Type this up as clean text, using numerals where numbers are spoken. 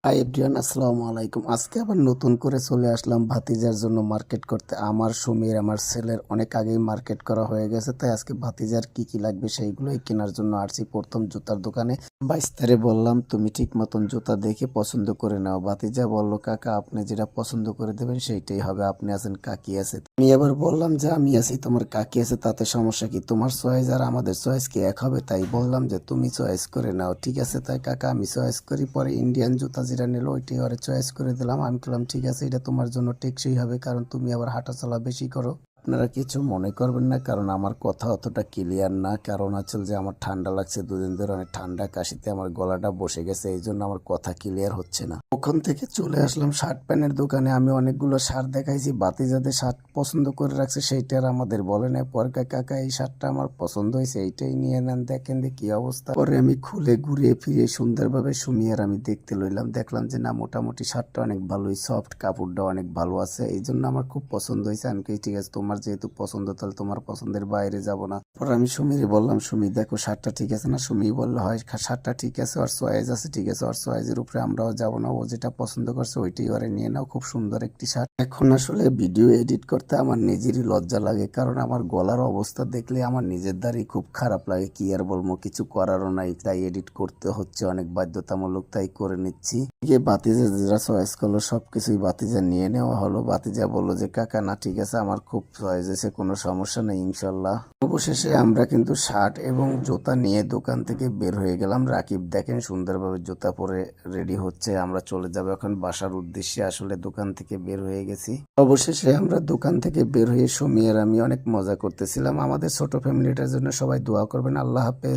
Hi everyone, আসসালামু আলাইকুম। আজকে আবার নতুন করে চলে আসলাম ভাতিজার জন্য মার্কেট করতে। আমার সুমির আমার ছেলের অনেক আগেই মার্কেট করা হয়ে গেছে, তাই আজকে ভাতিজার কি কি লাগবে সেইগুলোই কেনার জন্য আসছি। প্রথম জুতার দোকানে বাইস্তারে বললাম তুমি ঠিক মতন জুতা দেখে পছন্দ করে নাও। ভাতিজা বলল কাকা আপনি যেটা পছন্দ করে দেবেন সেইটাই হবে, আপনি আছেন কাকি আছে। আমি আবার বললাম যে আমি আছি, তোমার কাকি আছে, তাতে সমস্যা কি? তোমার চয়েস আর আমাদের চয়েস কি এক হবে? তাই বললাম যে তুমি চয়েস করে নাও। ঠিক আছে, তাই কাকা আমি চয়েস করি। পরে ইন্ডিয়ান জুতা যেটা নিল ওইটি ওরে চয়েস করে দিলাম। আমি বললাম ঠিক আছে, এটা তোমার জন্য টেকসই হবে, কারণ তুমি আবার হাঁটাচলা বেশি করো। আপনারা কিছু মনে করবেন না, কারণ আমার কথা অতটা ক্লিয়ার না। কারণ আছে যে আমার ঠান্ডা লাগছে, দুদিন ধরে অনেক ঠান্ডা, কাশিতে আমার গলাটা বসে গেছে, এই জন্য আমার কথা ক্লিয়ার হচ্ছে না। ওখান থেকে চলে আসলাম শার্ট প্যান্টের দোকানে। আমি অনেকগুলো শার্ট দেখাইছি, বাতি যাদের শার্ট পছন্দ করে রাখছে সেইটা আর আমাদের বলে নাই। পরে কাকা এই শার্টটা আমার পছন্দ হয়েছে, এইটাই নিয়ে নেন, দেখেন যে কি অবস্থা। পরে আমি খুলে ঘুরিয়ে ফিরিয়ে সুন্দরভাবে সুমিয়ার আমি দেখতে লইলাম, দেখলাম যে না মোটামুটি শার্টটা অনেক ভালোই সফট, কাপড়টা অনেক ভালো আছে, এই জন্য আমার খুব পছন্দ হয়েছে। আমি ঠিক আছে, তোমার যেহেতু পছন্দ তাহলে তোমার পছন্দের বাইরে যাব না। পরে আমি সুমির বললাম সুমি দেখো শার্টটা ঠিক আছে না? সুমি বললো হয় শার্টটা ঠিক আছে, ওর চয়েস আছে, ঠিক আছে, ওর চয়েসের উপরে আমরাও যাবো না, ও যেটা পছন্দ করছে ওইটাই ওরে নিয়ে নাও। খুব সুন্দর একটি শার্ট। এখন আসলে ভিডিও এডিট করতে আমার নিজেরই লজ্জা লাগে, কারণ আমার গলার অবস্থা দেখলে আমার নিজের দ্বারাই খুব খারাপ লাগে। কি আর বলবো, কিছু করারও নাই, তাই এডিট করতে হচ্ছে, অনেক বাধ্যতামূলক, তাই করে নিচ্ছি। বাতিজা যেটা চয়েস করলো সবকিছুই বাতিজা নিয়ে নেওয়া হলো। বাতিজা বললো যে কাকা না ঠিক আছে, আমার খুব চয়েস হয়েছে, কোনো সমস্যা নেই ইনশাল্লাহ। অবশেষে আমরা কিন্তু শার্ট এবং জুতা নিয়ে দোকান থেকে বের হয়ে গেলাম। রাকিব দেখেন সুন্দরভাবে জুতা পরে রেডি হচ্ছে, আমরা চলে যাবো এখন বাসার উদ্দেশ্যে। আসলে দোকান থেকে বের হয়ে গেছি। অবশেষে আমরা দোকান থেকে বের হয়ে সুমি আর আমি অনেক মজা করতেছিলাম। আমাদের ছোট ফ্যামিলিটার জন্য সবাই দোয়া করবেন। আল্লাহ হাফেজ।